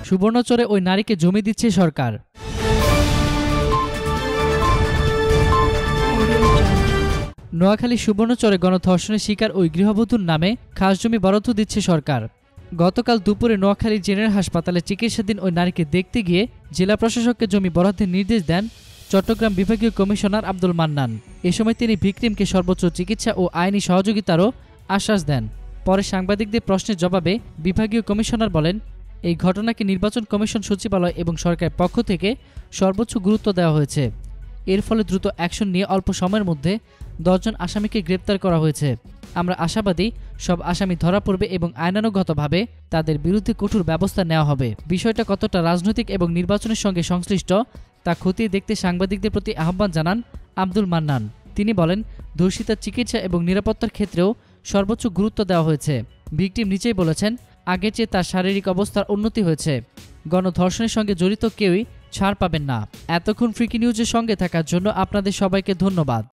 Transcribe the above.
সুবর্ণচরে ওই নারীকে জমি দিচ্ছে সরকার। নোয়াখালী সুবর্ণচরে গণধর্ষণের শিকার ওই গৃহবধূর নামে খাস জমি বরাদ্দ দিচ্ছে সরকার। গতকাল দুপুরে নোয়াখালী জেনারেল হাসপাতালে চিকিৎসাধীন ওই নারীকে দেখতে গিয়ে জেলা প্রশাসককে জমি বরাদ্দের নির্দেশ দেন চট্টগ্রাম বিভাগীয় কমিশনার আব্দুল মান্নান। এ সময় তিনি ভিকটিমকে সর্বোচ্চ চিকিৎসা ও আইনি সহযোগিতারও আশ্বাস দেন। পরে সাংবাদিকদের প্রশ্নের জবাবে বিভাগীয় কমিশনার বলেন, এই ঘটনাকে নির্বাচন কমিশন সচিবালয় এবং সরকারের পক্ষ থেকে সর্বোচ্চ গুরুত্ব দেওয়া হয়েছে। এর ফলে দ্রুত অ্যাকশন নিয়ে অল্প সময়ের মধ্যে 10 জন আসামিকে গ্রেপ্তার করা হয়েছে। আমরা আশাবাদী সব আসামি ধরা পড়বে এবং আইনানুগতভাবে তাদের বিরুদ্ধে কঠোর ব্যবস্থা নেওয়া হবে। বিষয়টা কতটা রাজনৈতিক এবং নির্বাচনের সঙ্গে সংশ্লিষ্ট তা খতিয়ে দেখতে সাংবাদিকদের প্রতি আহ্বান জানান আব্দুল মান্নান। তিনি বলেন, ধর্ষিতার চিকিৎসা এবং নিরাপত্তার ক্ষেত্রেও সর্বোচ্চ গুরুত্ব দেওয়া হয়েছে। ভিকটিম নিজেই বলেছেন, আগের চেয়ে তার শারীরিক অবস্থার উন্নতি হয়েছে। গণধর্ষণের সঙ্গে জড়িত কেউই ছাড় পাবেন না। এতক্ষণ ফ্রিকি নিউজের সঙ্গে থাকার জন্য আপনাদের সবাইকে ধন্যবাদ।